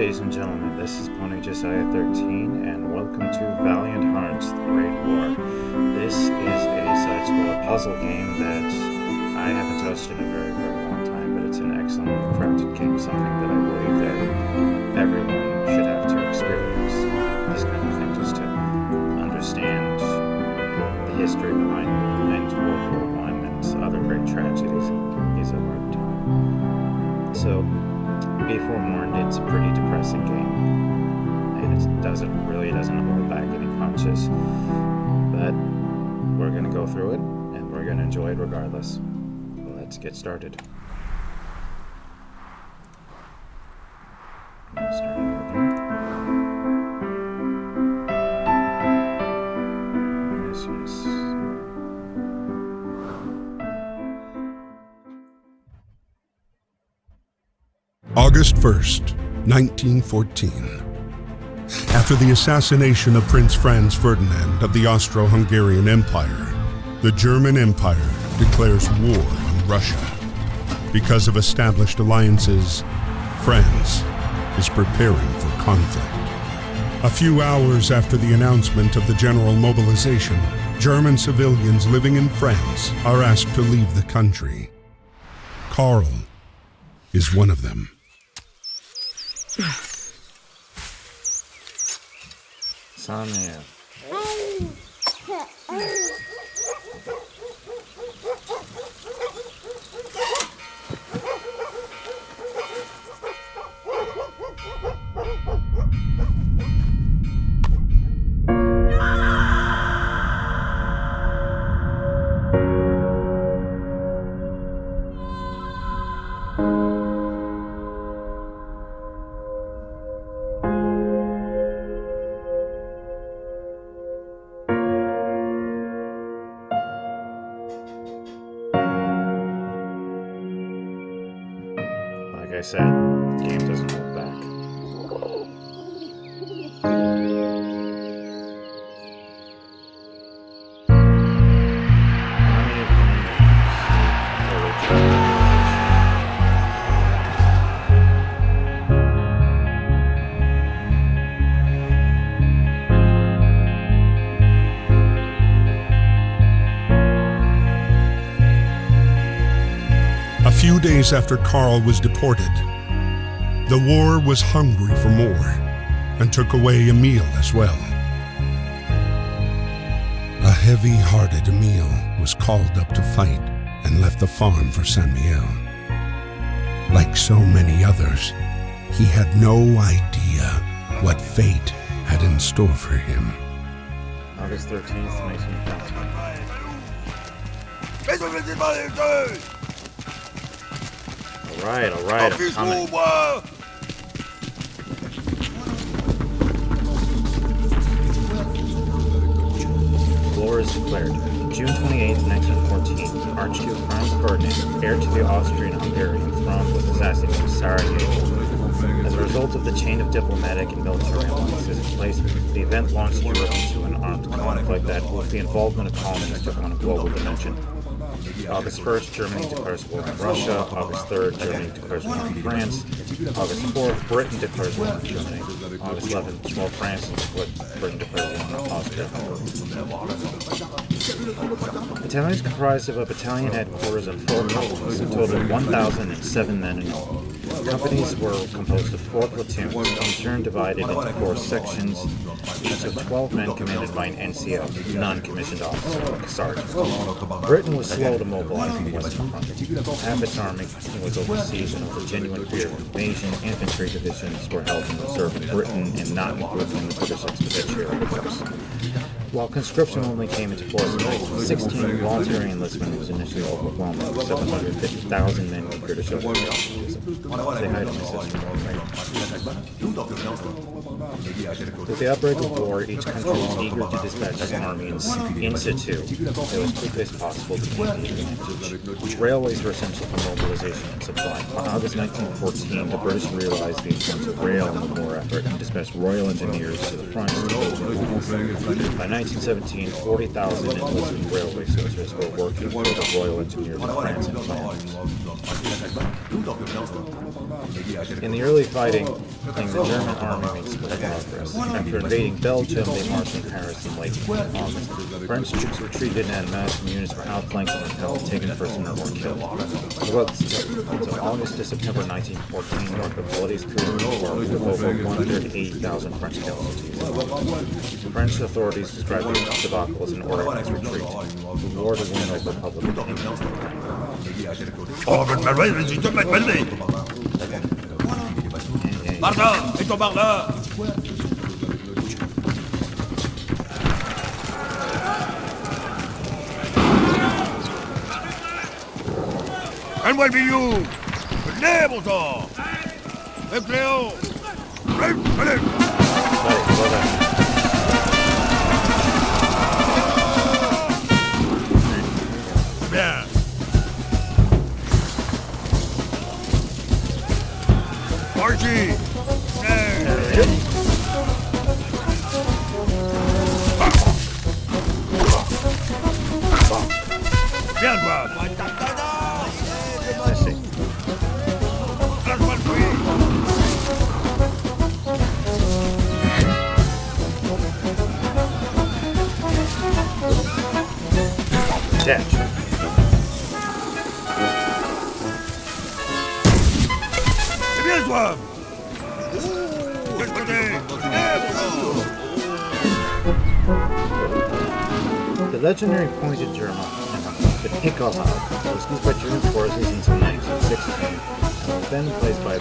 ladies and gentlemen, this is Pony Josiah 13, and welcome to Valiant Hearts, The Great War. This is a side-scroller puzzle game that I haven't touched in a very, very long time, but it's an excellent crafted game, something that I believe that everyone should have to experience this kind of thing, just to understand the history behind World War I and other great tragedies of our time. So, be forewarned, it's a pretty depressing game, and it really doesn't hold back any punches, but we're going to go through it, and we're going to enjoy it regardless. Let's get started. I'm going to start over here. Yes. August 1st, 1914. After the assassination of Prince Franz Ferdinand of the Austro-Hungarian Empire, the German Empire declares war on Russia. Because of established alliances, France is preparing for conflict. A few hours after the announcement of the general mobilization, German civilians living in France are asked to leave the country. Karl is one of them. Samuel. Like I said, the game doesn't hold back. A few days after Karl was deported, the war was hungry for more and took away Emile as well. A heavy-hearted Emile was called up to fight and left the farm for Samuel. Like so many others, he had no idea what fate had in store for him. August 13th, 1914. Alright, I'm coming. War is declared. June 28, 1914, Archduke Franz Ferdinand, heir to the Austrian-Hungarian throne, was assassinated in Sarajevo. As a result of the chain of diplomatic and military alliances in place, the event launched Europe into an armed conflict that, with the involvement of colonists, took on a global dimension. August 1st, Germany declares war on Russia. August 3rd, Germany declares war on France. August 4th, Britain declares war on Germany. August 11th, well, France and Britain declares war on Austria. Battalions comprised of a battalion headquarters of 4 companies, a total of 1,007 men in all. Companies were composed of 4 platoons, in turn divided into 4 sections, each of 12 men commanded by an NCO, non-commissioned officer, like a sergeant. Britain was slow to mobilize on the Western Front. Half its army was overseas, and over a genuine fear of invasion, infantry divisions were held in reserve in Britain and not included in the British Expeditionary Force. While conscription only came into force in 1916, voluntary enlistment was initially overwhelming, with 750,000 men in British overseas. Say hi to my sister. With the outbreak of war, each country was eager to dispatch its army in situ, as quickly as possible to gain the advantage. Railways were essential for mobilization and supply. On August 1914, the British realized the importance of rail in the war effort and dispatched Royal Engineers to the front. By 1917, 40,000 enlisted railway soldiers were working for the Royal Engineers of France and Flanders. In the early fighting, the German army made slow progress. After invading Belgium, they marched on Paris in late August. French troops retreated and massive units were outflanked and repelled, taken prisoner or killed. Until August to September 1914, North abilities proved war with over 180,000 French casualties. French authorities described the debacle as an organized retreat. The war to win over public opinion. Par là, et par là. Calme-moi le milieu. Venez, bon sang. Et Cléo. Allez. Bien. Archie. Bien joué. Merci. Lâche-moi le fruit. Catch. C'est bien joué. Quel côté? The legendary pointed German, the Pickelhaube, was used by German forces until 1916 and was then replaced by a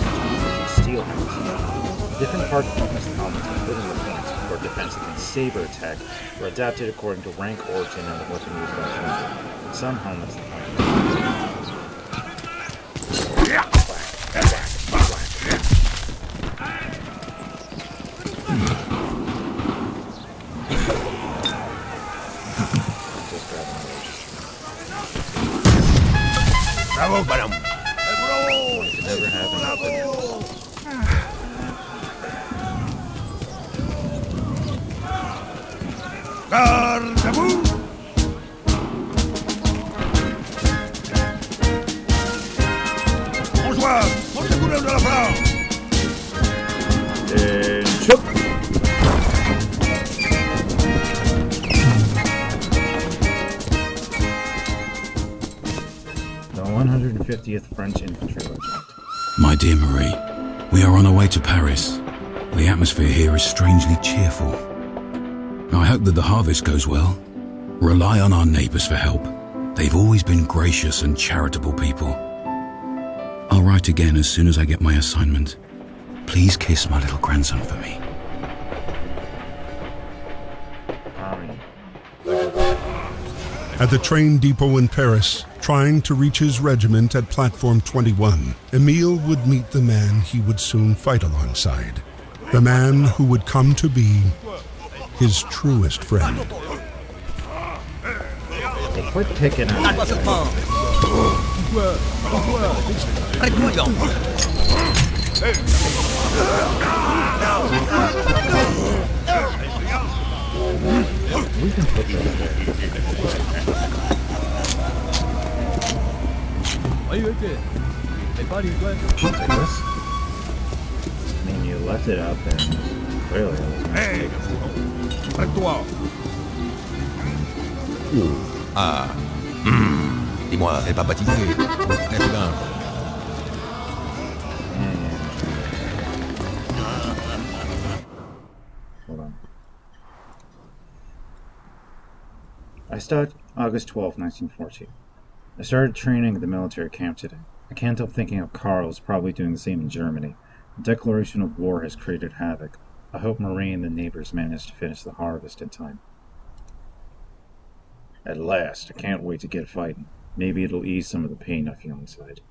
steel helmet. Different parts of the helmets, including the points for defense against saber attack, were adapted according to rank, origin, and the weapon used by soldiers. In some helmets, the point Bravo, madame. never happened. Garde-à-vous. Bonsoir. Monte le couleur de la France. Shoot! The 150th French Infantry Regiment. My dear Marie, we are on our way to Paris. The atmosphere here is strangely cheerful. I hope that the harvest goes well. Rely on our neighbours for help. They've always been gracious and charitable people. I'll write again as soon as I get my assignment. Please kiss my little grandson for me. At the train depot in Paris, trying to reach his regiment at Platform 21, Emile would meet the man he would soon fight alongside. The man who would come to be his truest friend. Hey, quit picking on that we can put that there. Like this? I mean, you left it out there. Clearly, it was a Hey, mistake. arrête-toi. Ah. Dis-moi, elle n'est pas baptisée. N'est-ce pas? Hold on. I start August 12, 1914. I started training at the military camp today. I can't help thinking of Karl is probably doing the same in Germany. The declaration of war has created havoc. I hope Marie and the neighbors manage to finish the harvest in time. At last, I can't wait to get fighting. Maybe it'll ease some of the pain I feel inside.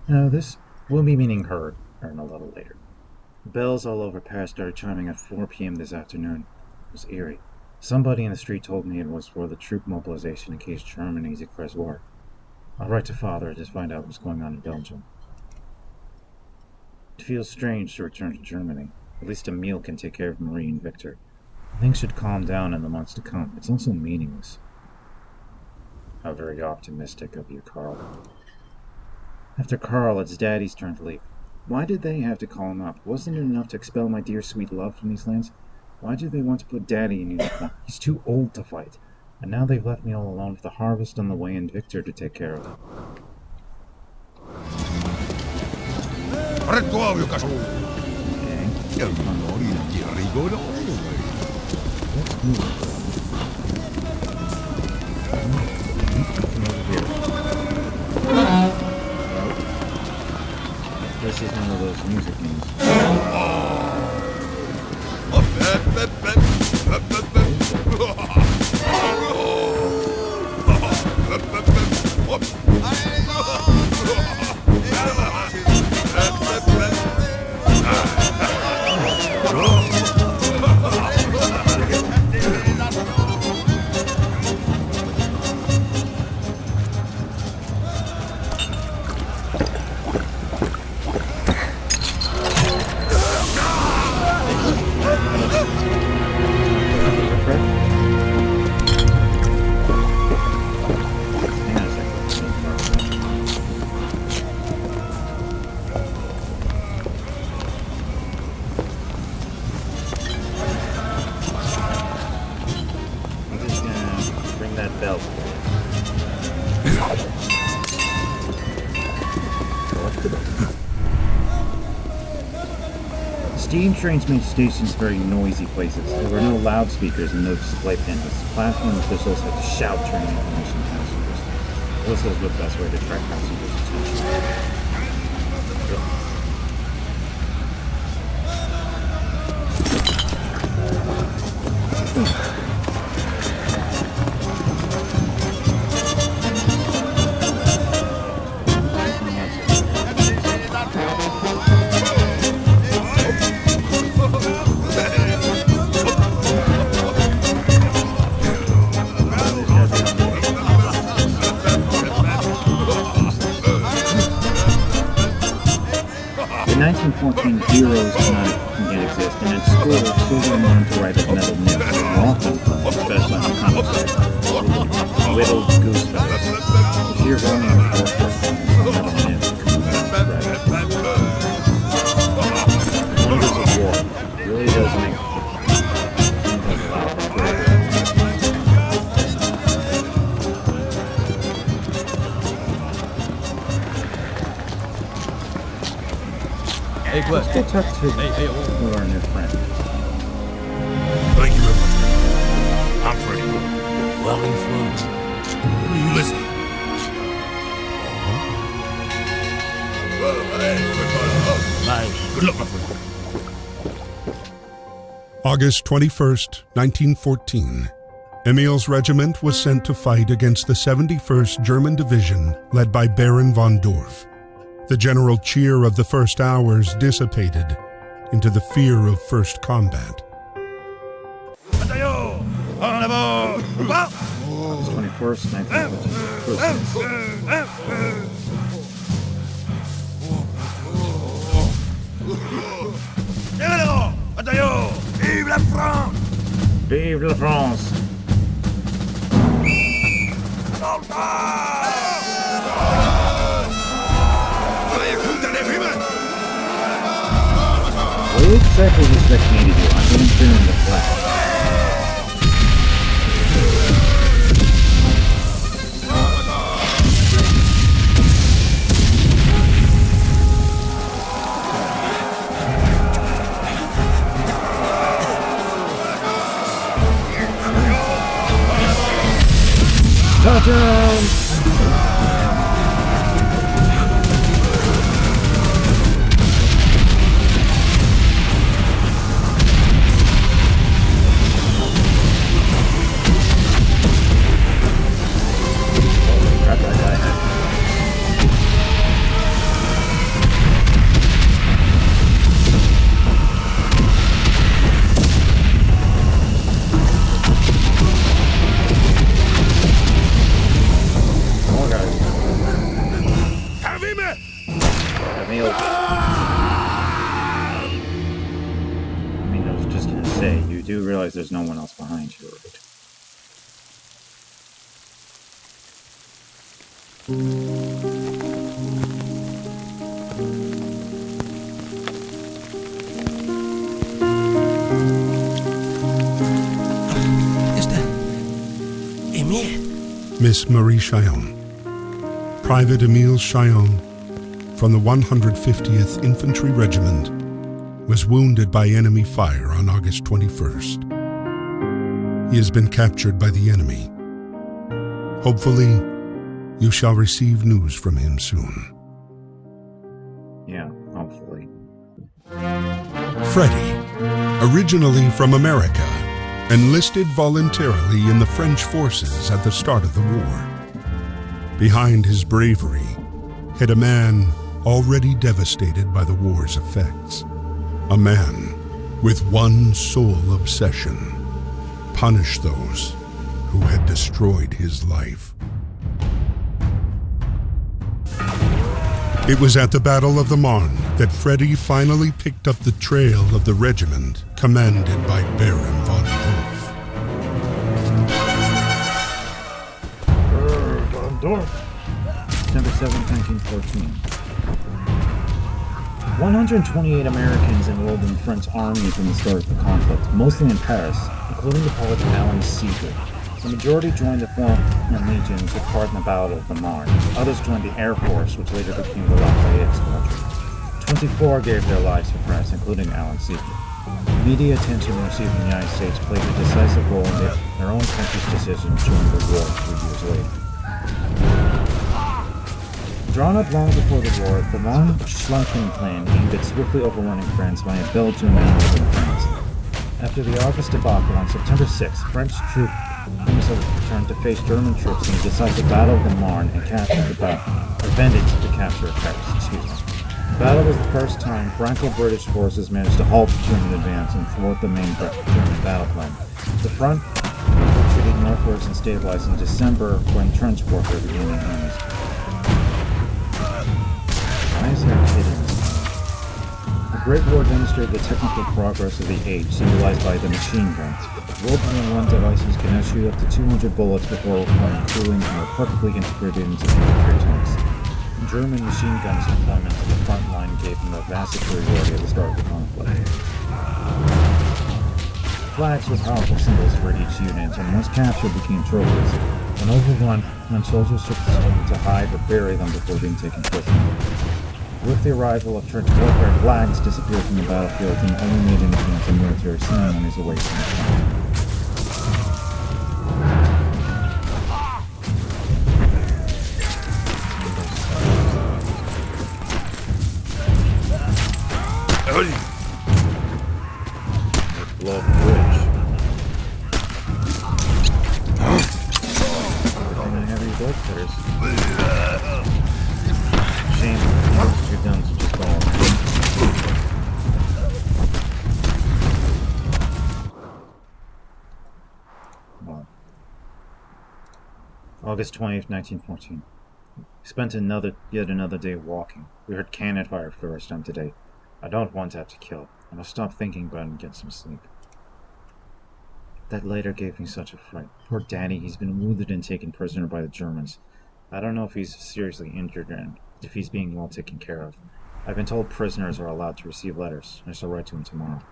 Now, this will be meaning her, a little later. The bells all over Paris started chiming at 4 p.m. this afternoon. It was eerie. Somebody in the street told me it was for the troop mobilization in case Germany declares war. I'll write to Father to find out what's going on in Belgium. It feels strange to return to Germany. At least Emile can take care of Marie and Victor. Things should calm down in the months to come. It's also meaningless. How very optimistic of you, Karl. After Carl, it's Daddy's turn to leave. Why did they have to call him up? Wasn't it enough to expel my dear sweet love from these lands? Why do they want to put Daddy in uniform? He's too old to fight. And now they've left me all alone with the harvest on the way and Victor to take care of. Okay. Let's move. This is one of those music games. Steam trains made stations very noisy places. There were no loudspeakers and no display panels. Platform officials had to shout train information to passengers. This was the best way to attract passengers' attention. In 1914, heroes didn't exist, and in school, children learned to write a metal myth more often, especially on the comic side. Whittled goose feathers. If you're going on a metal myth, Wonders of War really does make things allow for Hey, Let's go talk to our new friend. Thank you very much. I'm Freddy. Well informed. You listen. Good luck, my friend. August 21st, 1914. Emile's regiment was sent to fight against the 71st German Division led by Baron von Dorf. The general cheer of the first hours dissipated into the fear of first combat. August 21st, 1914. Vive la France! Vive la France! What exactly does that need to do? I'm getting through in the flash. Touchdown! Emile. I mean, I was just gonna say, you do realize there's no one else behind you, right? Is that Emile? Miss Marie Chillon. Private Emile Chillon from the 150th Infantry Regiment was wounded by enemy fire on August 21st. He has been captured by the enemy. Hopefully, you shall receive news from him soon. Yeah, hopefully. Freddy, originally from America, enlisted voluntarily in the French forces at the start of the war. Behind his bravery hid a man already devastated by the war's effects. A man with one sole obsession: punish those who had destroyed his life. It was at the Battle of the Marne that Freddy finally picked up the trail of the regiment commanded by Baron von Hof. Von Dorf. September 7, 1914. 128 Americans enrolled in the French army from the start of the conflict, mostly in Paris, including the poet Alan Seeger. The majority joined the Flandrian Legion and took part in the Battle of the Marne. Others joined the Air Force, which later became the Lafayette Squadron. 24 gave their lives for France, including Alan Seeger. Media attention received in the United States played a decisive role in their own country's decision during the war 3 years later. Drawn up long before the war, the von Schlenken plan aimed at swiftly overrunning France via Belgium and northern France. After the August debacle on September 6th, French troops returned to face German troops in the decisive Battle of the Marne and prevented the capture of Paris. The battle was the first time Franco-British forces managed to halt the German advance and thwart the main German battle plan. The front retreated northwards and stabilized in December when trench warfare began in earnest. Why is there a kid in this? The Great War demonstrated the technical progress of the age, symbolized by the machine guns. World War I devices can now shoot up to 200 bullets before requiring cooling and are perfectly integrated into the military tanks. German machine guns deployment to the front line gave them a vast superiority at the start of the conflict. Flags were powerful symbols for each unit, and once captured became trophies. When overrun, soldiers took them to hide or bury them before being taken prisoner. With the arrival of trench warfare, flags disappeared from the battlefield and only made an appearance in military ceremonies away from the front. Blow up the bridge. Everything heavy blood cutters. Shame most of your guns are just falling. Wow. August 20th, 1914. We spent yet another day walking. We heard cannon fire for the first time today. I don't want to have to kill. I must stop thinking about it and get some sleep. That later gave me such a fright. Poor Daddy, he's been wounded and taken prisoner by the Germans. I don't know if he's seriously injured and if he's being well taken care of. I've been told prisoners are allowed to receive letters. I shall write to him tomorrow.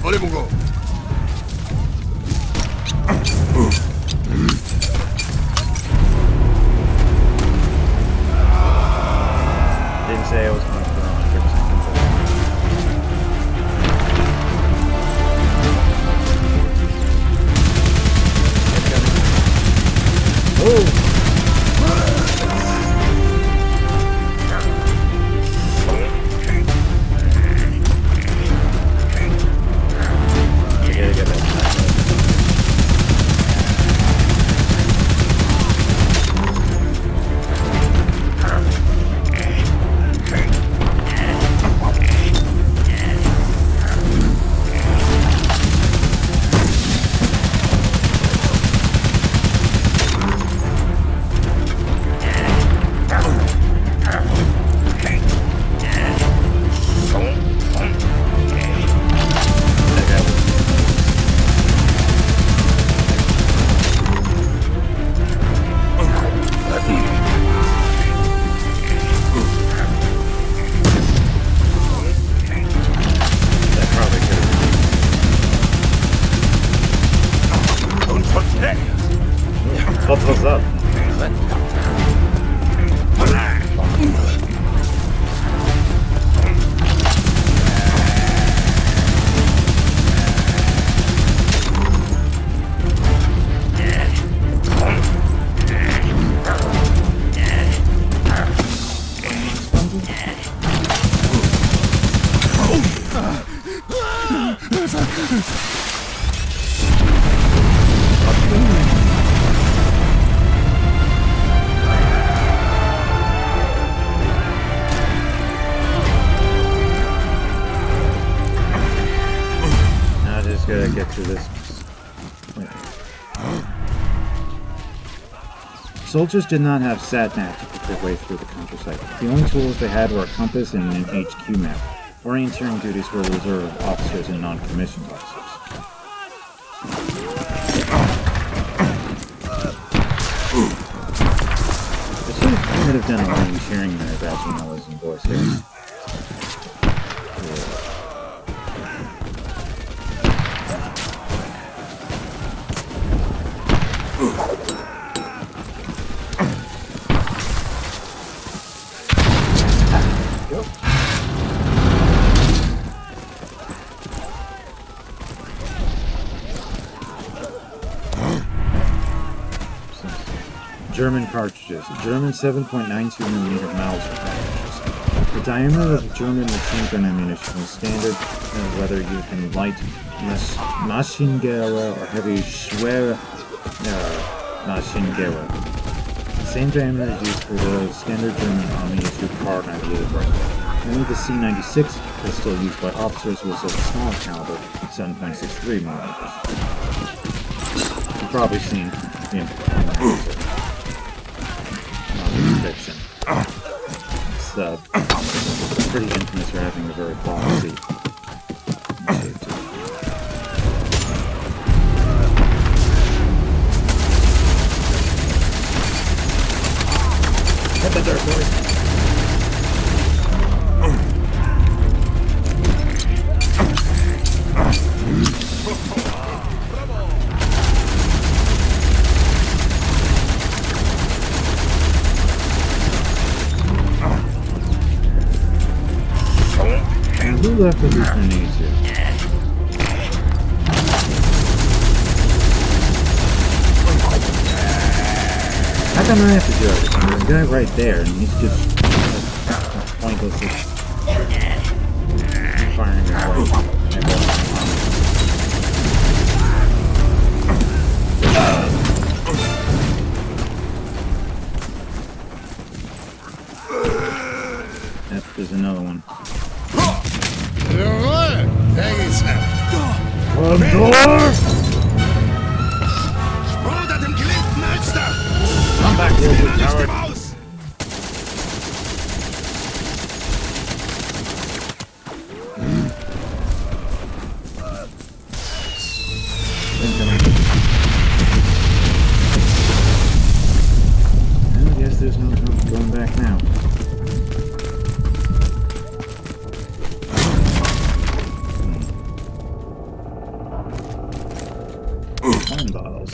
Allez, mon gars. Didn't say I was going to put on 100% control. Oh! What's up? Gotta get through this. Wait. Soldiers did not have sat-nav to pick their way through the countryside. The only tools they had were a compass and an HQ map. Orienteering duties were reserved officers and non-commissioned officers. I could have done orienteering there back when I was in Boy Scouts. German cartridges. German 7.92mm Mauser cartridges. The diameter of German machine gun ammunition is standard, whether you can light Maschinengewehre or heavy schwere Maschinengewehre. The same diameter is used for the standard German Army issue Kar 98 rifle. Only the C-96 pistol used by officers was of small caliber 7.63mm. You've probably seen the fiction. It's pretty infamous for having a very boxy shape to it. Hit the dirt, boys! Who left with these grenades here? How come I have to do everything? There's a guy right there, and he's just pointlessly firing away. Yep, there's another one. One door! Come back here, you coward! Well, I guess there's no going back now. Wine bottles.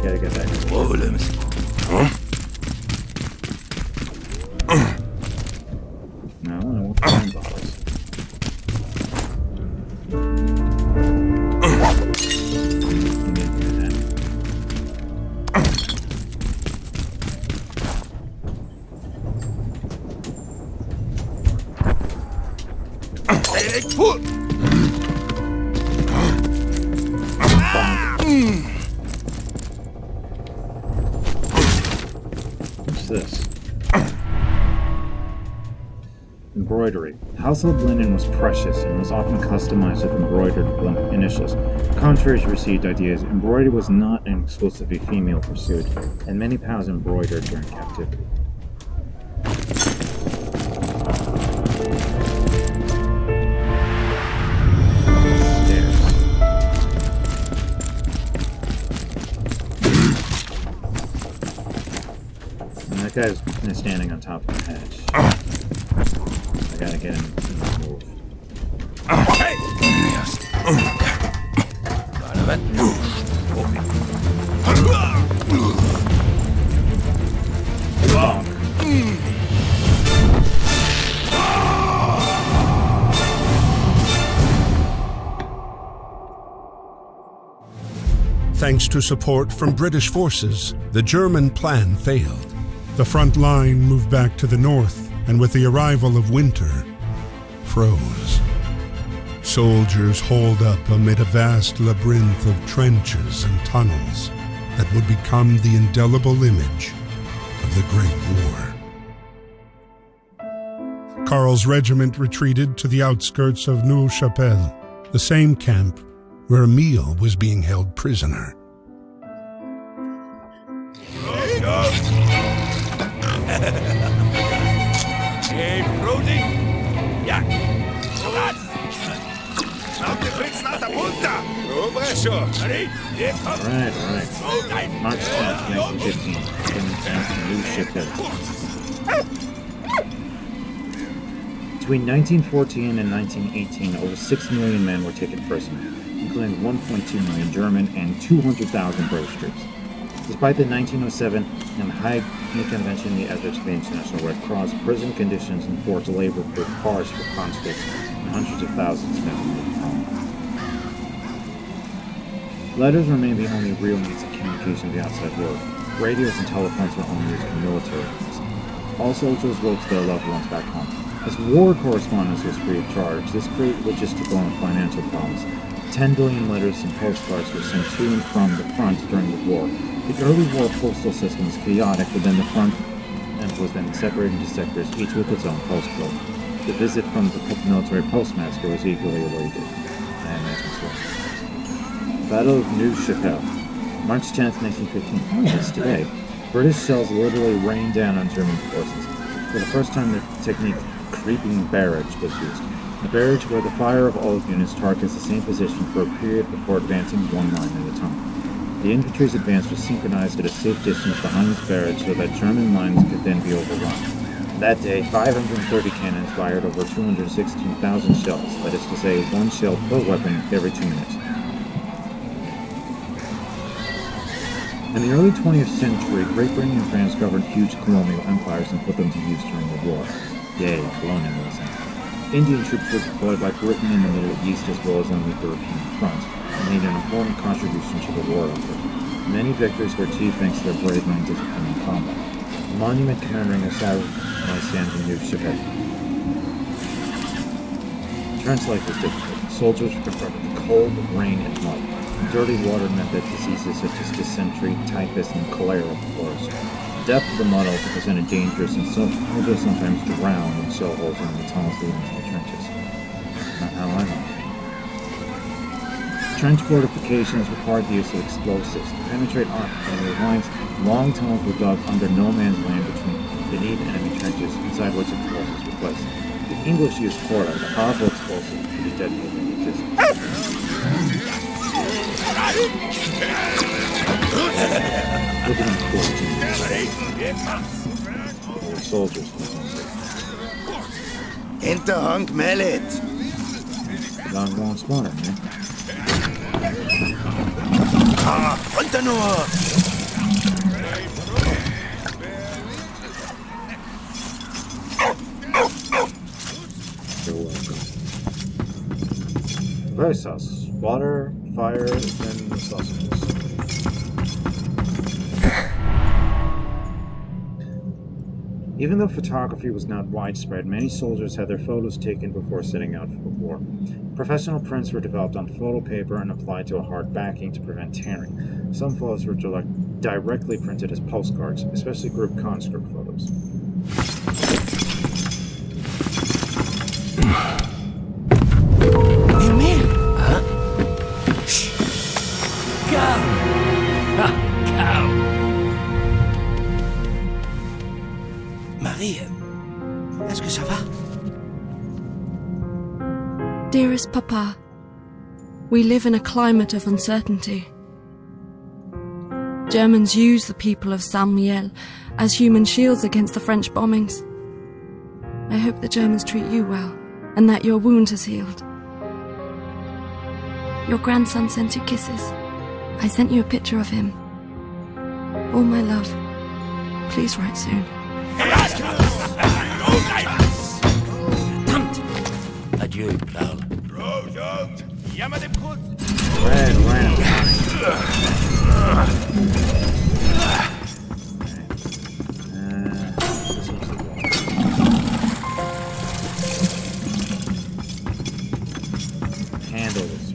Gotta get back. No, I want wine bottles. What's this? Embroidery. Household linen was precious and was often customized with embroidered initials. Contrary to received ideas, embroidery was not an exclusively female pursuit, and many POWs embroidered during captivity. That guy's standing on top of the hedge. I gotta get him moved. Thanks to support from British forces, the German plan failed. The front line moved back to the north, and with the arrival of winter, froze. Soldiers holed up amid a vast labyrinth of trenches and tunnels that would become the indelible image of the Great War. Karl's regiment retreated to the outskirts of Neuve-Chapelle, the same camp where Emile was being held prisoner. Alright. March 10th, 1915. German France and Neuve-Chapelle. Between 1914 and 1918, over 6 million men were taken prisoner, including 1.2 million German and 200,000 British troops. Despite the 1907 and Hague Convention and the efforts of the International Red Cross, prison conditions and forced labor proved harsh for conscripts, and hundreds of thousands never moved home. Letters remained the only real means of communication with the outside world. Radios and telephones were only used for military use. All soldiers wrote to their loved ones back home. As war correspondence was free of charge, this created logistical and financial problems. 10 billion letters and postcards were sent to and from the front during the war. The early war postal system was chaotic, but then the front end was then separated into sectors, each with its own postcode. The visit from the military postmaster was equally awaited. I imagine so. Battle of Neuve-Chapelle, March 10th, 1915. Oh, yes, today. British shells literally rained down on German forces. For the first time, the technique creeping barrage was used. A barrage where the fire of all units targets the same position for a period before advancing one line at a time. The infantry's advance was synchronized at a safe distance behind this barrage so that German lines could then be overrun. That day, 530 cannons fired over 216,000 shells, that is to say, one shell per weapon every 2 minutes. In the early 20th century, Great Britain and France governed huge colonial empires and put them to use during the war. Yay, colonialism. Indian troops were deployed by Britain in the Middle East as well as on the European front, and made an important contribution to the war effort. Many victories were achieved thanks to their bravery and discipline in combat. A monument commemorating their sacrifice stands in Neuve-Chapelle. Trench life was difficult. Soldiers were confronted with cold, rain, and mud. Dirty water meant that diseases such as dysentery, typhus, and cholera flourished. The depth of the mud also presented dangers, and soldiers sometimes drowned in shell holes in the tunnels leading to the trenches. Not how I know. Trench fortifications required the use of explosives. To penetrate enemy lines, long tunnels were dug under no man's land beneath enemy trenches, inside which explosives were placed. The English used chloride, a powerful explosive to be detonated in existence. Look at them forging. The soldiers. Hinterhand meldet. Long won't smarter, man. Runter nur! You're welcome. Very sauce. Water, fire, and sausages. Even though photography was not widespread, many soldiers had their photos taken before setting out for war. Professional prints were developed on photo paper and applied to a hard backing to prevent tearing. Some photos were directly printed as postcards, especially group conscript photos. Emile! Huh? Cow! Ah, cow! Marie, est-ce que ça va? Dearest Papa, we live in a climate of uncertainty. Germans use the people of Saint-Mihiel as human shields against the French bombings. I hope the Germans treat you well, and that your wound has healed. Your grandson sent you kisses. I sent you a picture of him. All my love. Please write soon. Adieu, pal. Handle this.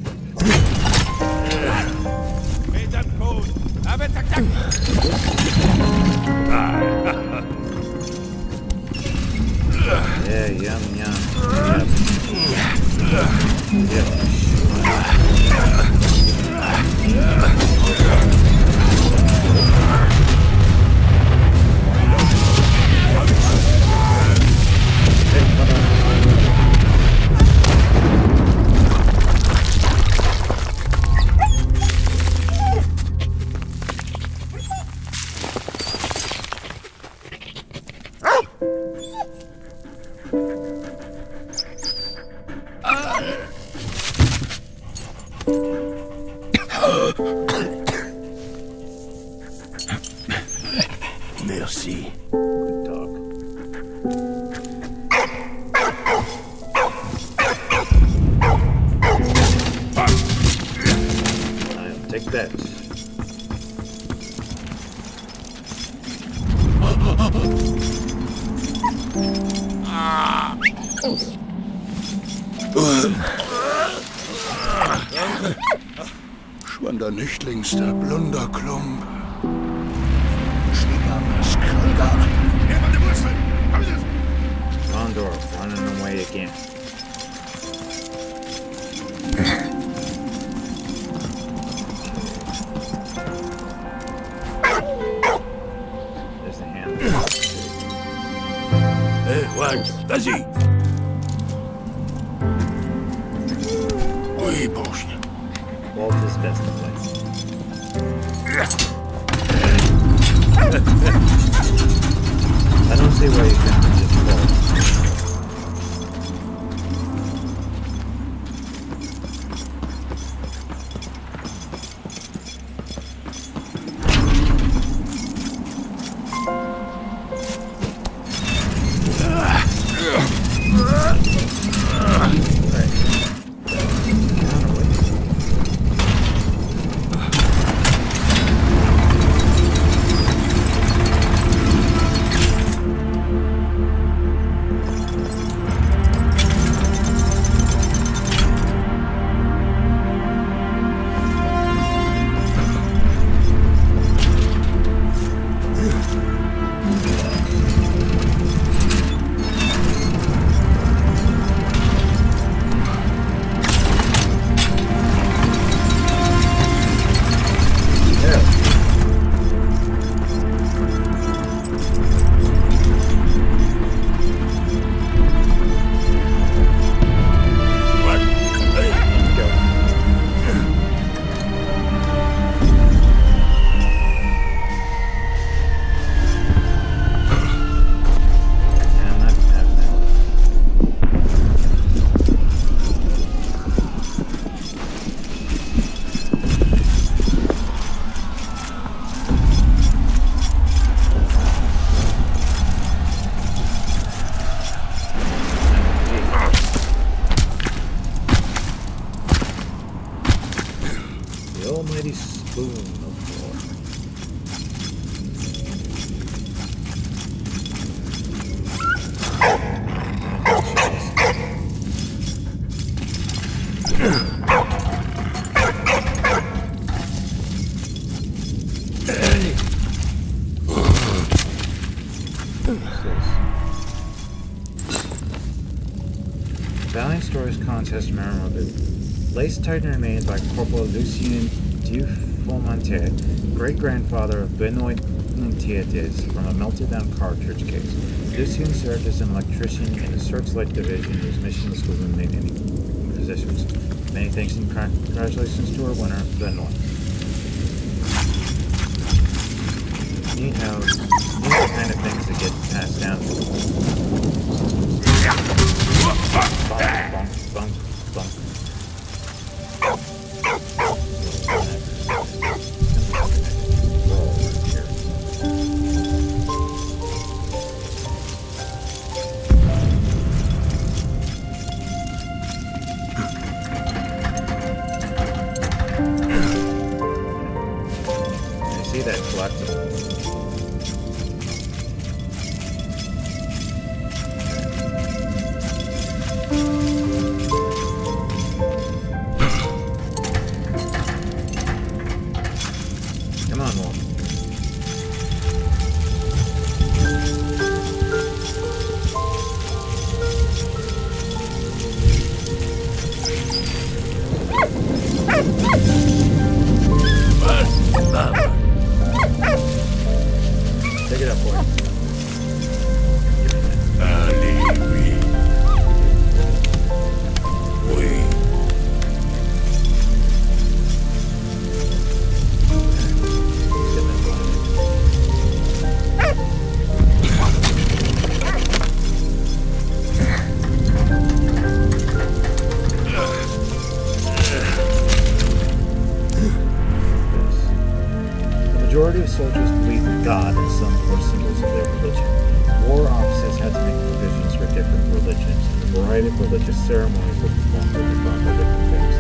Yeah, yum, yum. Yep. Merci. Good dog. I'll take that. Schwander Nichtlingster, Blunderklump. Schnickermas, Krieger. Gondor running away again. There's the hand. Walt, vas-y. Oui, bon chien. Walt is best to play. I don't see why you can't just Walt. almighty spoon of war. Valiant Stories Contest Memorabilia. Lace tighten remains by Corporal Lucien Dufourmontet, great-grandfather of Benoit Tietes, from a melted-down cartridge case. Lucien served as an electrician in the Searchlight Division, whose mission was to eliminate any positions. Many thanks and congratulations to our winner, Benoit. Neat how these are the kind of things that get passed down. were symbols of their religion. War officers had to make provisions for different religions, and a variety of religious ceremonies were performed to define their different faiths.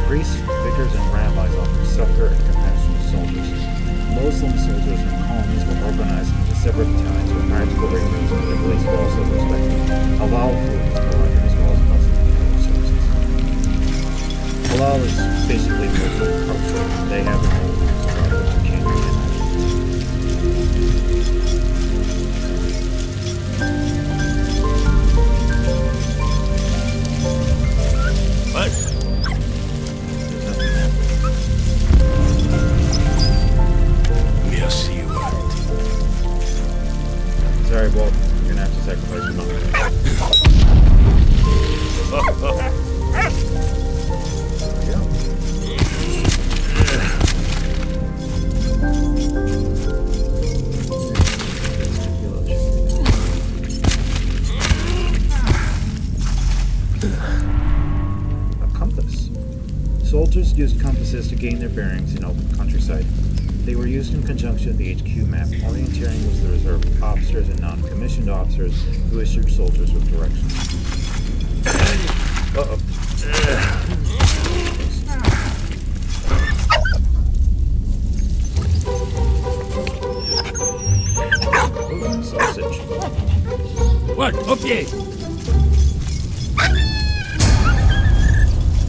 Priests, vicars, and rabbis offered succor and compassion to soldiers. Muslim soldiers from colonies were organized into separate battalions with practical arrangements, and the police were also respected. Halal food was provided as well as cosmetic services. Halal is basically Muslim culture. They have their own rules about what you can and cannot eat. What? There's nothing there. Merci, what? Sorry, Walt. You're gonna have to sacrifice your mom. Soldiers used compasses to gain their bearings in open countryside. They were used in conjunction with the HQ map. Orienteering was the reserve of officers and non-commissioned officers who issued soldiers with directions. Uh-oh. Ooh, sausage. What? Okay.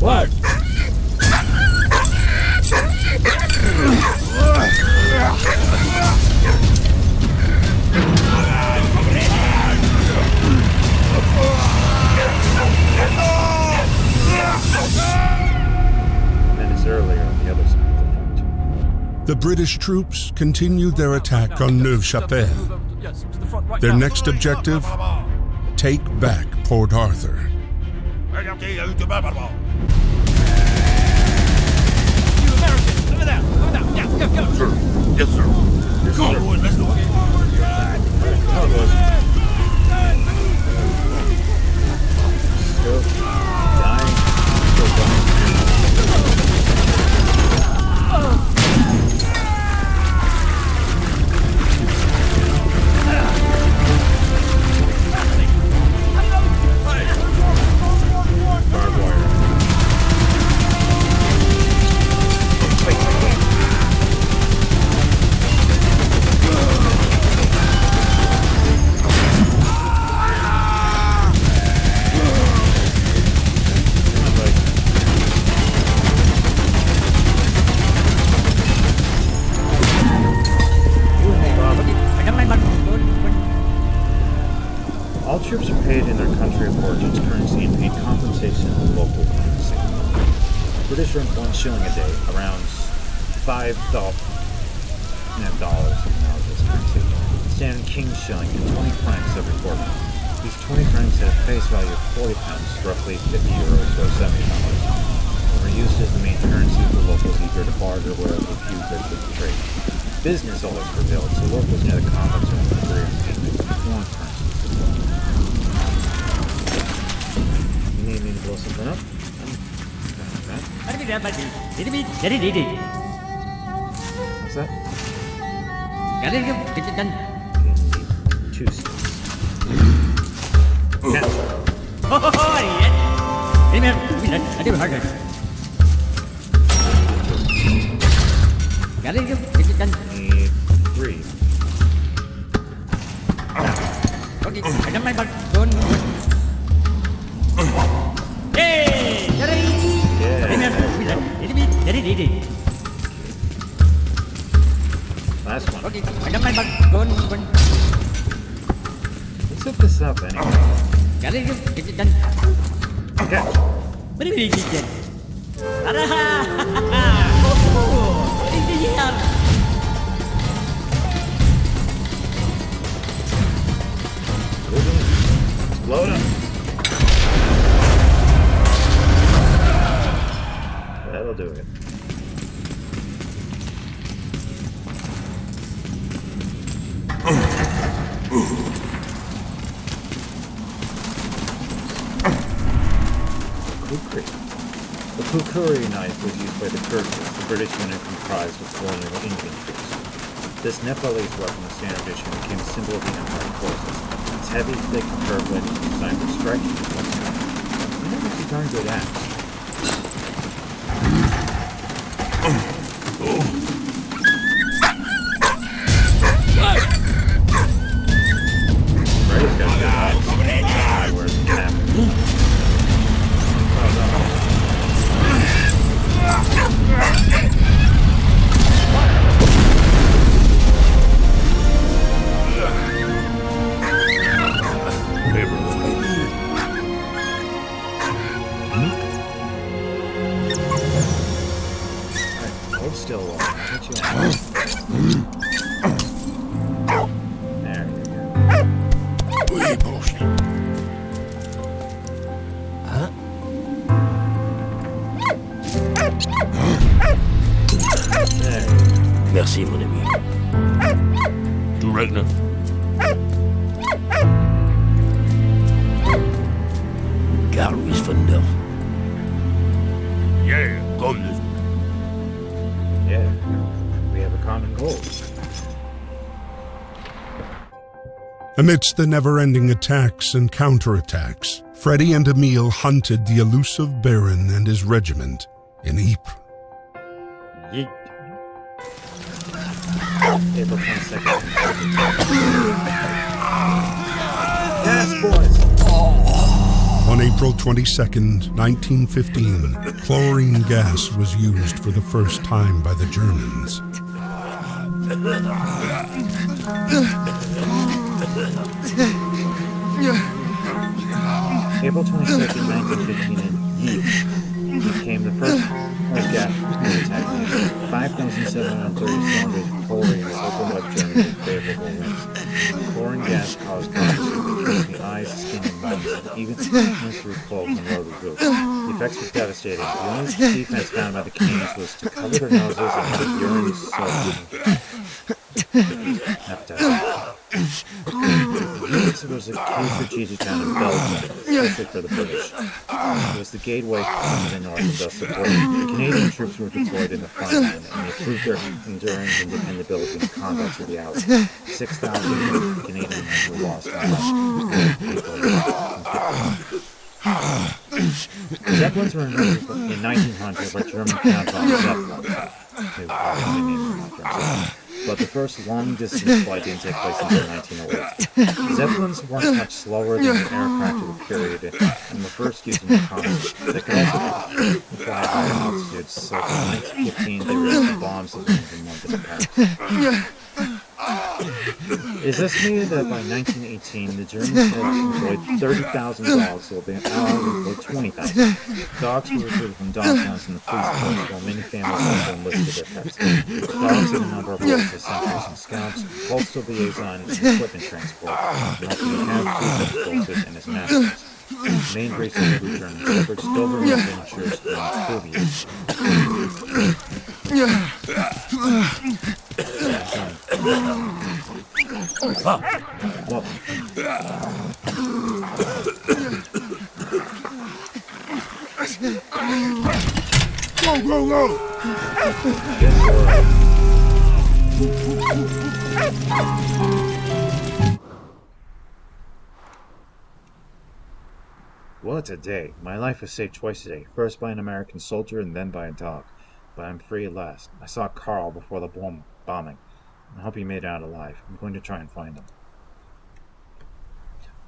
What? Minutes earlier on the other side of the front. The British troops continued their attack on Neuve-Chapelle. Their next objective, take back Port Arthur. You Americans, over there, over there. Yeah, go, go. Sir. Yes, sir. Go on, boys, let's go. Come on, boys. Still dying. Still dying. Barbed wire. All troops are paid in their country of origin's currency and paid compensation in local currency. British earned 1 shilling a day, around $5 dollars in nowadays currency. Standard King's shilling and 20 francs every fortnight. These 20 francs had a face value of 40 pounds, roughly 50 euros or $70. And were used as the main currency for locals eager to barter wherever few goods would trade. Business always prevailed, so locals near the convents were in the career of payment in foreign currency. You need me to blow something up? What's that? Two sticks. Need 3. Last one. Let's hook this up anyway. Catch. Explode him. That'll do it. The kukri knife was used by the Kurds, the British unit comprised of colonial Indian troops. This Nepalese weapon of standard issue became a symbol of the Empire forces. Its heavy, thick, curved blade is designed for striking and close combat. It never a darn good axe. Freddy's got a good axe. I wear the cap. Hold still, I'll hit you out. There you go. Oui, potion. There. Merci, mon ami. Tout règle. Carl Louis Thunder. Yeah, comme this. Yeah, we have a common goal. Amidst the never-ending attacks and counterattacks, Freddy and Emile hunted the elusive Baron and his regiment in Ypres. Yeet. April 22nd. Yes, boys! On April 22nd, 1915, chlorine gas was used for the first time by the Germans. April 22nd, 1915 in Ypres became the first gas attack. 5,730 cylinders of chlorine opened up Germany with favorable winds. Chlorine gas caused burns between the eyes, skin, and lungs, and even through clothes and rubber boots. The effects were devastating. The only defense found by the Canadians was to cover their noses and have urine soaked. Ypres was a key strategic town in Belgium, especially for the British. It was the gateway to the north and thus supported. The Canadian troops were deployed in the front line, and they proved their endurance and dependability in combat to the Allies. 6,000 Canadian men were lost in Zeppelins were invented in 1900 by German Count von Zeppelin. But the first long-distance flight didn't take place until 1908. Zeppelins weren't much slower than the aircraft of the period, and were first used in reconnaissance. They could also fly at higher altitudes, so in 1915 they raised the bombs of London to Paris. It is estimated that by 1918, the Germans had employed 30,000 dogs, while the Allies employed 20,000. Dogs were recruited from dog towns in the police force, while many families also enlisted their pets. Dogs had a number of roles as sentries and scouts, postal liaison, and equipment transport, helping the casualties of soldiers and his masters. Main races of the German Shepherds, Doberman Pinschers, and Cuviers. Well, Go, go, go! What a day. My life was saved twice today, first by an American soldier and then by a dog. But I'm free at last. I saw Carl before the bombing. I hope he made it out alive. I'm going to try and find him.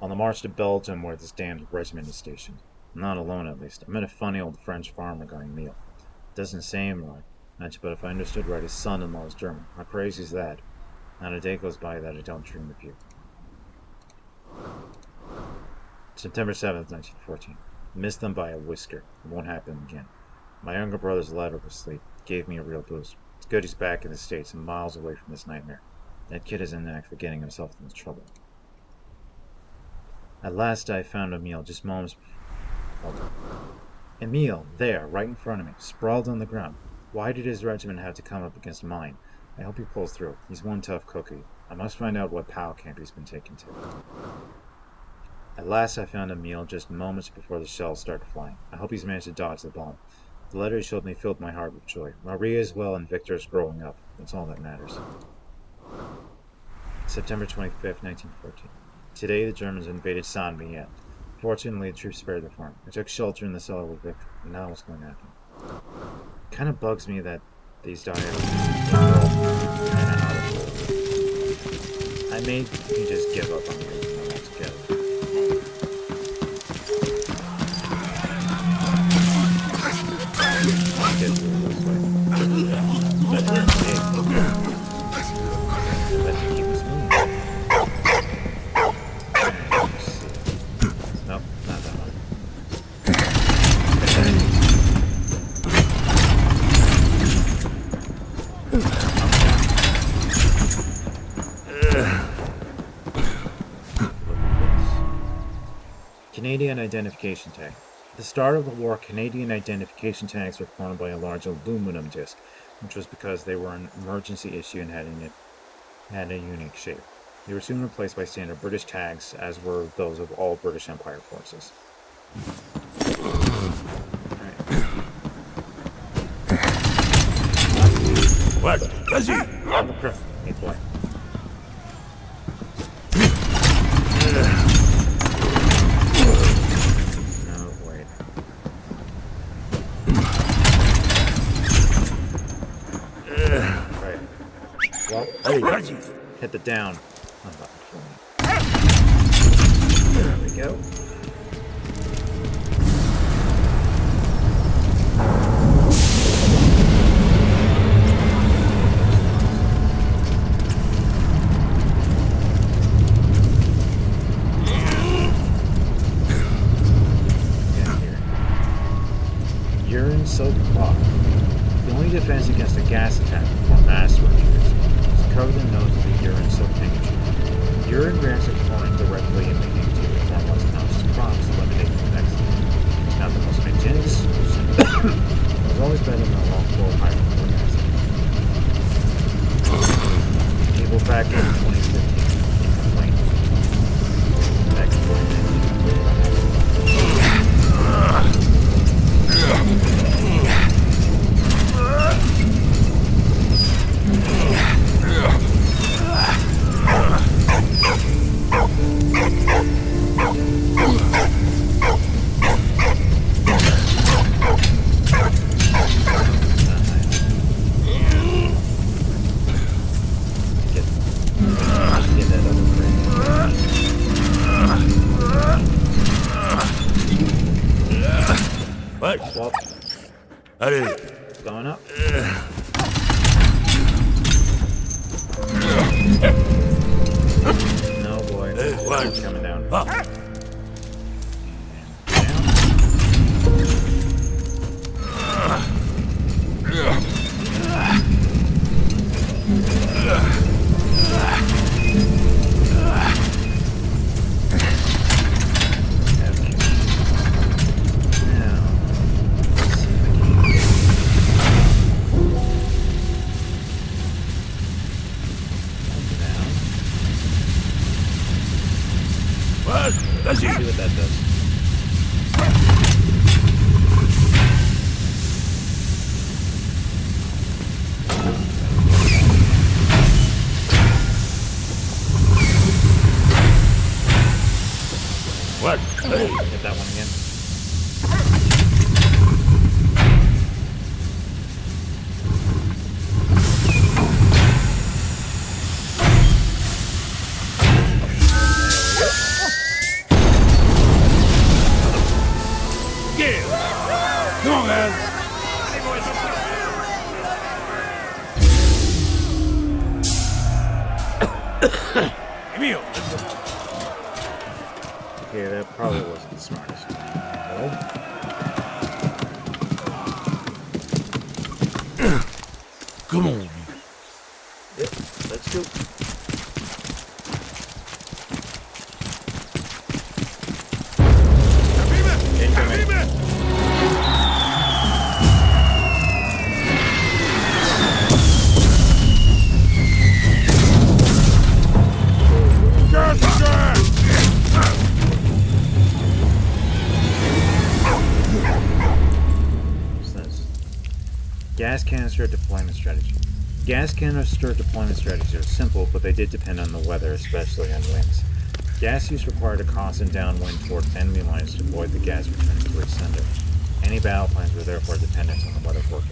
On the march to Belgium, where this damned regiment is stationed. I'm not alone, at least. I met a funny old French farmer guy, Emile. Doesn't seem right much, but if I understood right, his son-in-law is German. How crazy is that? Not a day goes by that I don't dream of you. September 7th, 1914. Missed them by a whisker. It won't happen again. My younger brother's letter of sleep gave me a real boost. It's good he's back in the States and miles away from this nightmare. That kid is a knack for getting himself into trouble. At last I found Emile just moments before. Emile, there, right in front of me, sprawled on the ground. Why did his regiment have to come up against mine? I hope he pulls through. He's one tough cookie. I must find out what POW camp he's been taken to. At last I found Emile just moments before the shells started flying. I hope he's managed to dodge the bomb. The letter he showed me filled my heart with joy. Maria is well and Victor is growing up. That's all that matters. September 25th, 1914. Today the Germans invaded San Miguel. Fortunately, the troops spared the farm. I took shelter in the cellar with Victor, and now what's going to happen? It kind of bugs me that these dialogues I may just give up on the game altogether. Let me keep this moving. Nope, not that one. Canadian identification tag. At the start of the war, Canadian identification tags were formed by a large aluminum disc, which was because they were an emergency issue and had a unique shape. They were soon replaced by standard British tags, as were those of all British Empire forces. What? Vas-y! On the crook, hey boy. No, wait. Right. Well, Allez, vas-y! hit the down button for me. There we go. Urine soaked cloth. The only defense against a gas attack before mass retreats is to cover the nose with a urine soaked handkerchief. Urine reacts with chlorine directly in the ink to form what's known as crops, eliminating infection. It's not the most hygienic solution, but it's always better than a long flow of hydrochloric acid. People back in 2015 complained that get that other friend. What? Well, Allez! going up. No boy, what? it's coming down. Ah. What? Vas-y! See what that does. What? Hey! Hit that one again. Get! Come on, man! Emile! Okay, that probably wasn't the smartest. Come on! Yep, let's go. Incoming. What's this? Gas canister deployment strategy. Gas canister deployment strategies are simple, but they did depend on the weather, especially on winds. Gas use required a constant downwind toward enemy lines to avoid the gas returning to its sender. Any battle plans were therefore dependent on the weather forecast.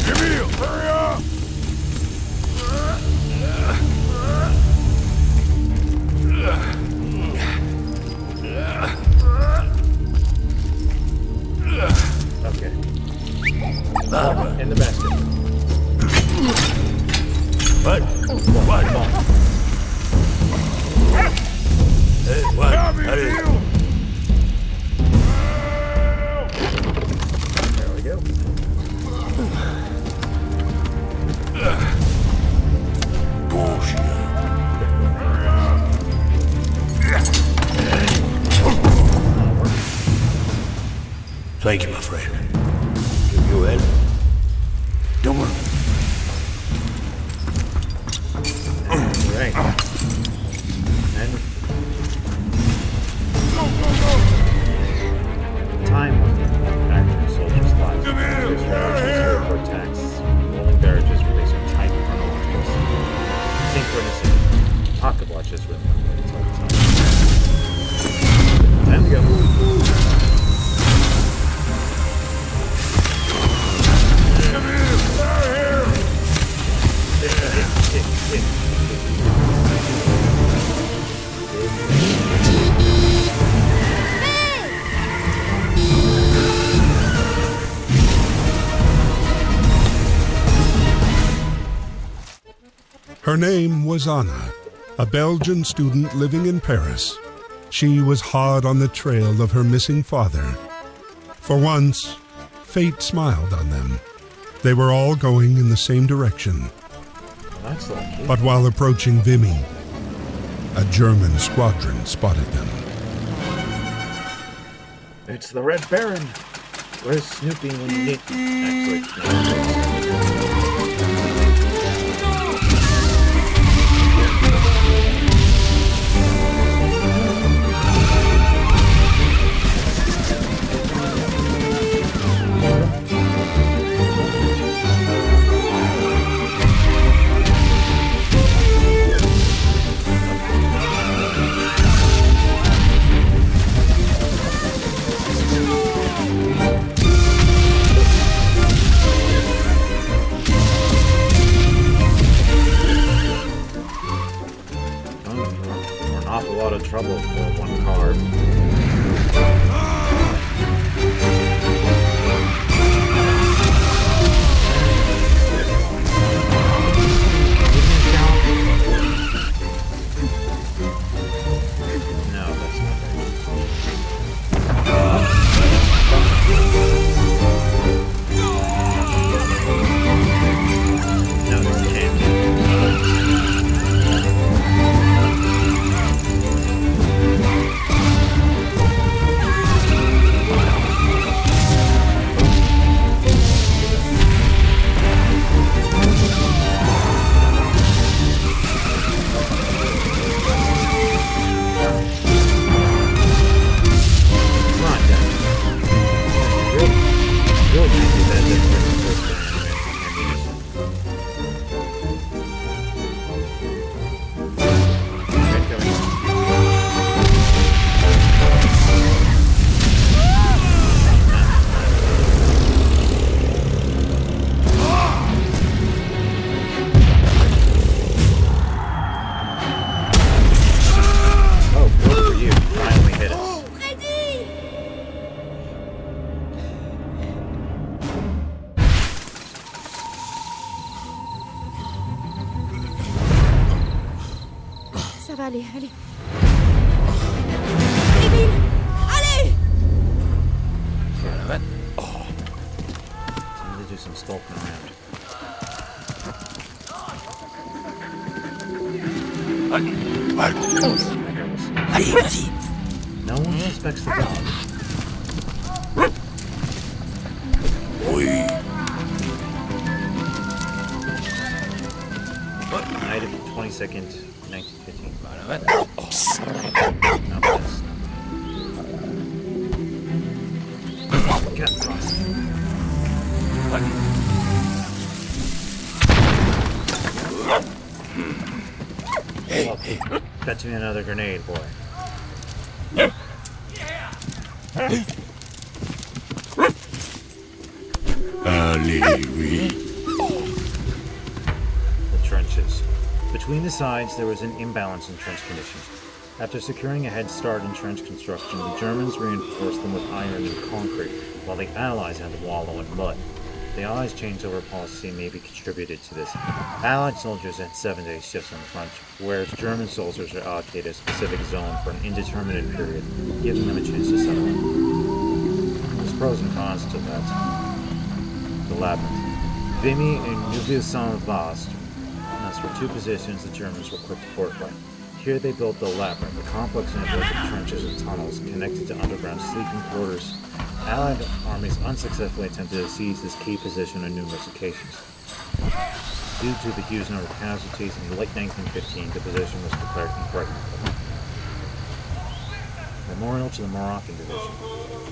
Emile, hurry up! Okay. In the basket. What? What? Hey, what? Help me, Emile! There we go. Bullshit. Thank you, my friend. You well? Don't worry. Right. And time was factor in soldiers' lives. There's barrages for attacks. Rolling barrages release are tight chronologies. Synchronicity. Pocket watches with them all the time. Time to go. Her name was Anna, a Belgian student living in Paris. She was hard on the trail of her missing father. For once, fate smiled on them. They were all going in the same direction. That's lucky. But while approaching Vimy, a German squadron spotted them. It's the Red Baron. Where's Snoopy when you need him? Actually, we're an awful lot of trouble for one card. No, that's not right. No, this can't be. Ça va aller, allez. Emile, allez! Time to do some skulking around. Allez, vas-y. No one respects the dog. Oui. Knight of 26 22nd, 1915. Voilà, voilà. Not best. Get across. Hey. Fetch me another grenade, boy. Allez, oui. The trenches. Between the sides, there was an imbalance in trench conditions. After securing a head start in trench construction, the Germans reinforced them with iron and concrete, while the Allies had to wallow in mud. The Allies' changeover policy maybe contributed to this. Allied soldiers had 7 days shifts on the front, whereas German soldiers are allocated a specific zone for an indeterminate period, giving them a chance to settle in. There's pros and cons to that. The labyrinth. Vimy and Neuville-Saint-Vaast. As for two positions the Germans were quick to fortify. Here they built the labyrinth, a complex network of trenches and tunnels connected to underground sleeping quarters. Allied armies unsuccessfully attempted to seize this key position on numerous occasions. Due to the huge number of casualties in late 1915, the position was declared impregnable. Memorial to the Moroccan Division.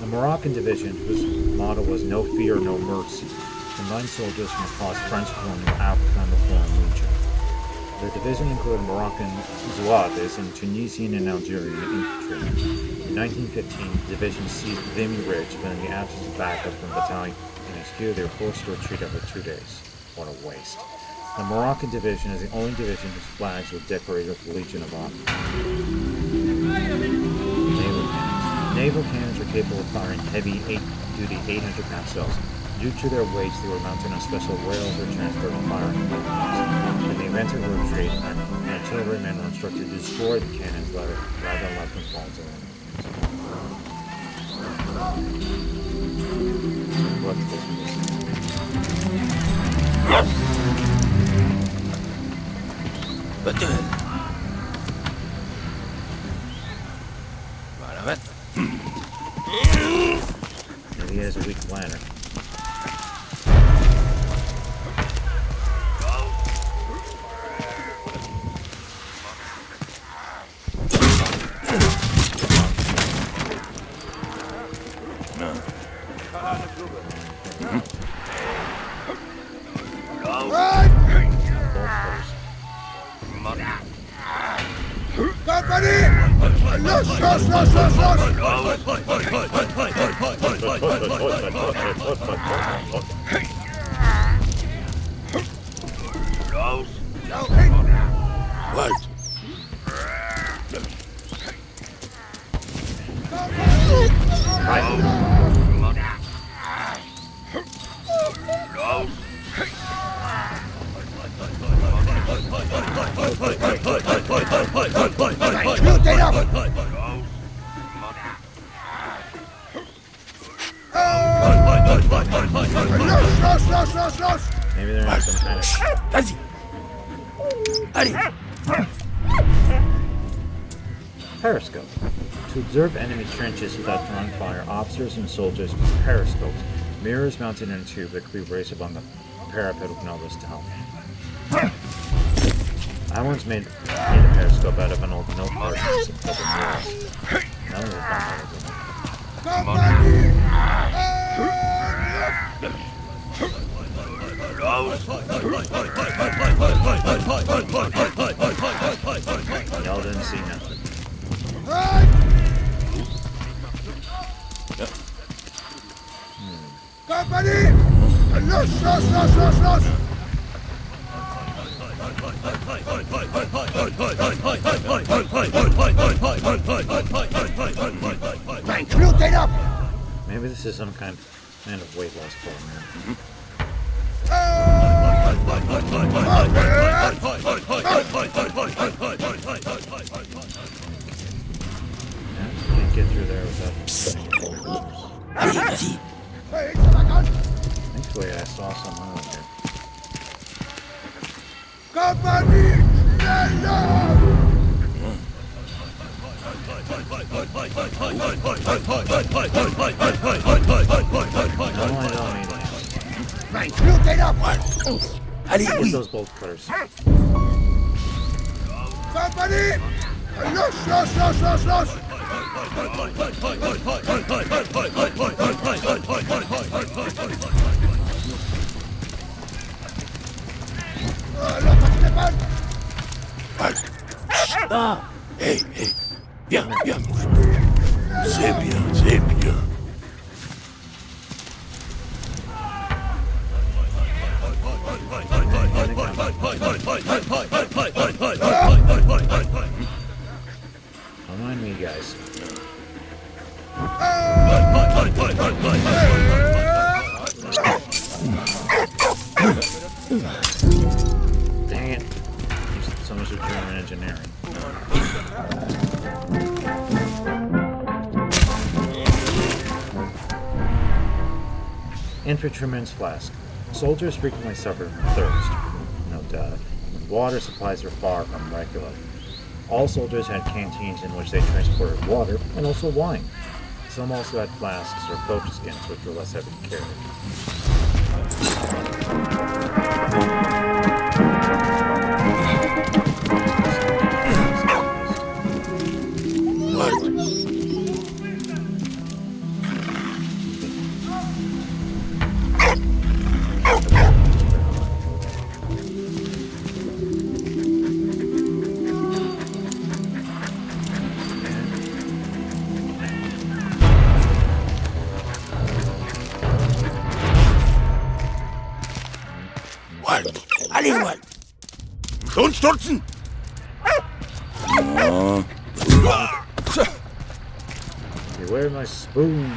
The Moroccan Division, whose motto was "No fear, no mercy," combined soldiers from across French colonial Africa and the foreign region. The division included Moroccan Zouaves and Tunisian and Algerian infantry. In 1915, the division seized Vimy Ridge, but in the absence of backup from the battalion in Escu, they were forced to retreat after 2 days. What a waste. The Moroccan Division is the only division whose flags were decorated with the Legion of Honor. Naval cannons. Naval cannons are capable of firing heavy 8-duty 800-pound shells. Due to their weights, they were mounted on special rails or transported firing platforms. In the event of a retreat, artillerymen were instructed to destroy the cannons rather than let them fall to enemies. Battle. Voilà, voilà. Maybe he has a weak planner. Maybe they're in some kind of... Vas-y. Allez. Periscope. To observe enemy trenches without drawing fire, officers and soldiers use periscopes, mirrors mounted in a tube that could be raised along the parapet with notice to help. I once made a periscope out of an old milk carton and some couple mirrors. None of the fun Y'all didn't see nothing. Company! Los! Rotate up! Maybe this is some kind of weight loss program. Can't get through there without... Allez, vas-y. Thankfully, I saw someone over here. Company! Allez, Get oui. those bolt cutters. Compagnie! Los, los, los, los, los! Ah! Hé, hé! Viens, viens, mon cher. C'est bien, c'est bien. Don't mind me, guys. Dang it. So much of German engineering. Infantryman's flask. Soldiers frequently suffer from thirst, no doubt, when water supplies are far from regular. All soldiers had canteens in which they transported water and also wine. Some also had flasks or goat skins, which were less heavy to carry. Allez, Wal! Don't stürzen! Beware my spoon.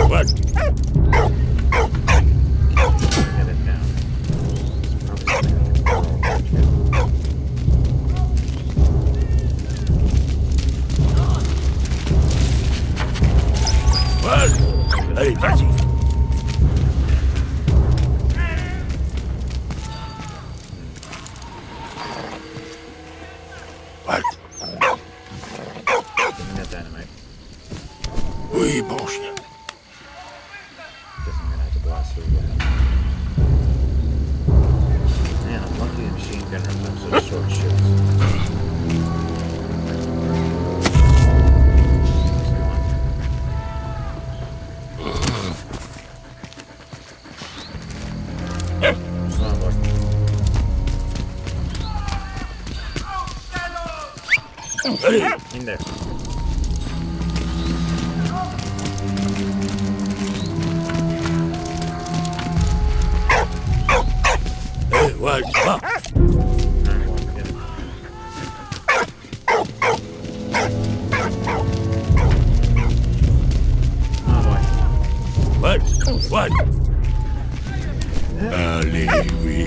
What? Get it down. It's Wal! Allez, vas-y! Wal! Give me that dynamite. Oui, bon chien. Guess I'm gonna have to blast through that. Man, I'm lucky the machine gunner has such short shoots. Come on, boy. Allez! In there. Hey, Wal, va! Alright, well, get it. Come on, boy. Wal! Wal! Allez, oui.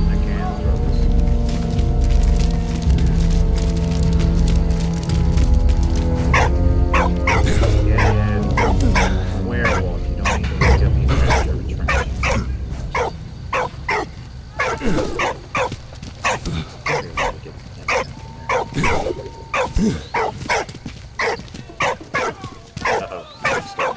I can't throw this. Yeah, a werewolf. You don't need to wake up the treasure retrench. Uh-oh. I'm stuck.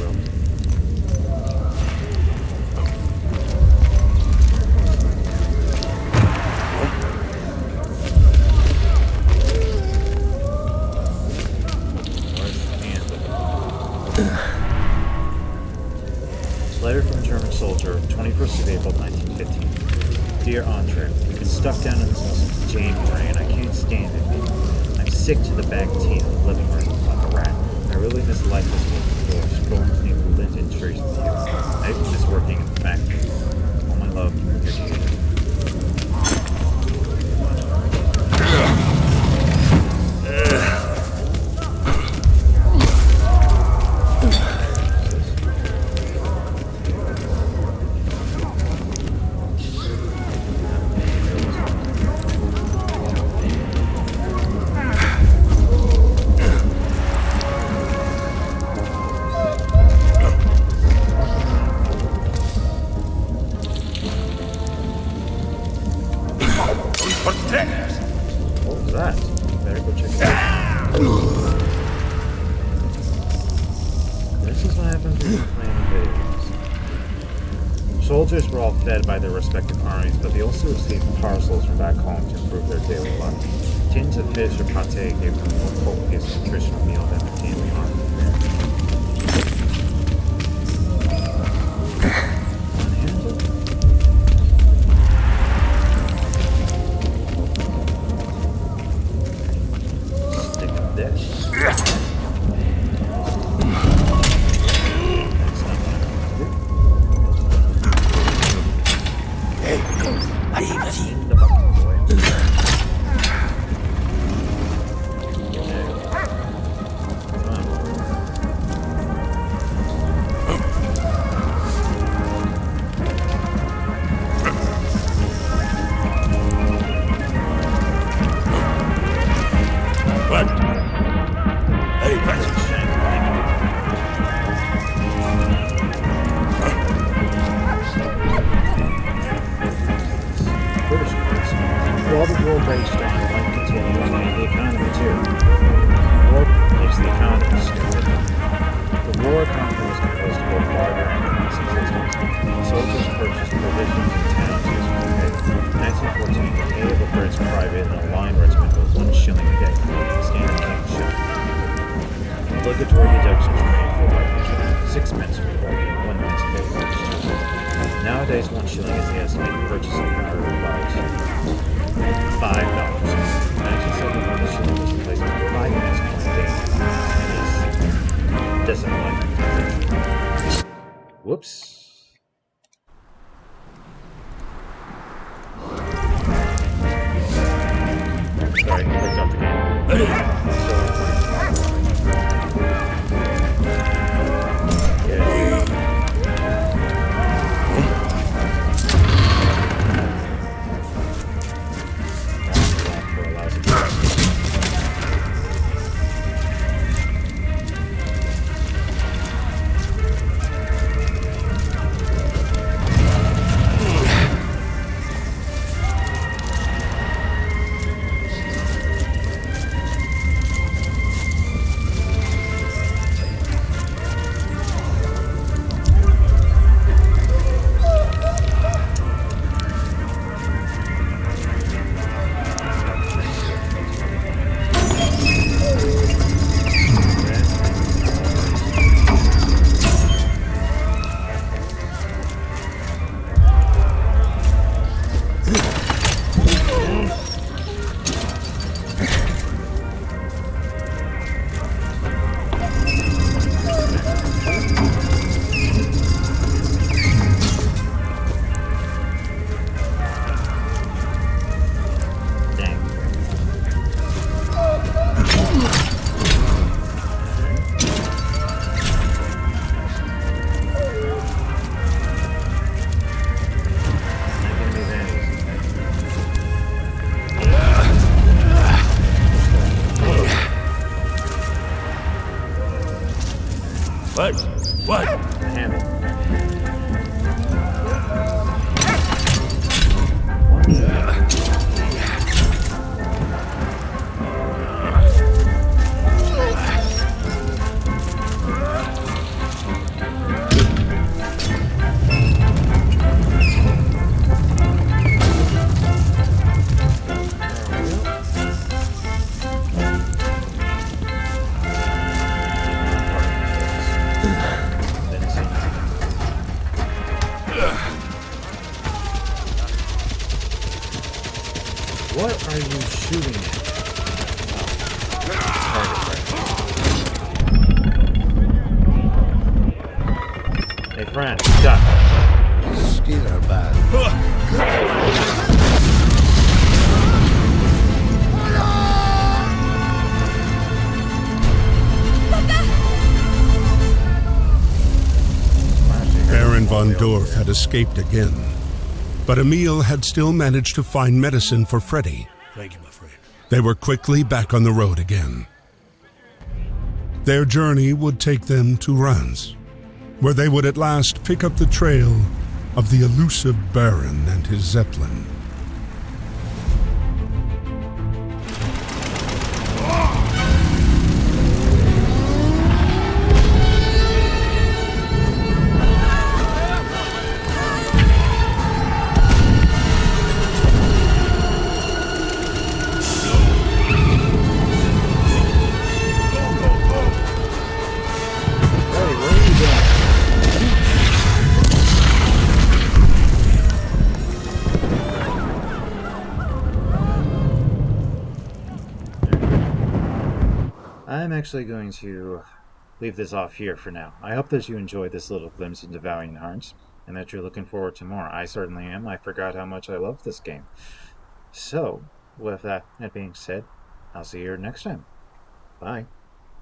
will. Letter from a German soldier, 21st of April, 1915. Dear Andre, we've been stuck down in this house since January, and I can't stand it. I'm sick to the back teeth of living like a rat. I really miss life as one before, strolling between the linden trees with you. I even miss working in the factory. All my love, your Katie. What was that? Better go check it out. This is what happens when you're playing videos. Soldiers were all fed by their respective armies, but they also received parcels from back home to improve their daily life. Tins of fish or pâté gave them a more copious nutritional meal than the daily army. While the war raged on, life continued to make the economy too. War makes the economy stupid. The war economy was composed of both barter and domestic systems. Soldiers purchased provisions in towns using the pay. In 1914, the pay of a British private in a line regiment was 1 shilling a day, standard king shilling. Obligatory deductions were made for life insurance, 6 pence for party and 1 pence paid for registered. Nowadays, 1 shilling is the estimated purchasing power of about $5. In 1971, the shilling was replaced by 5 pence per day. It doesn't like it. Whoops. Sorry, I clicked off the game. What? Handle. shooting at? Hey friend, stop. Skin are bad. Baron von Dorf had escaped again, but Emile had still managed to find medicine for Freddy. Thank you, my friend. They were quickly back on the road again. Their journey would take them to Reims, where they would at last pick up the trail of the elusive Baron and his Zeppelin. I'm actually going to leave this off here for now. I hope that you enjoyed this little glimpse into Valiant Hearts, and that you're looking forward to more. I certainly am. I forgot how much I love this game. So, with that being said, I'll see you next time. Bye.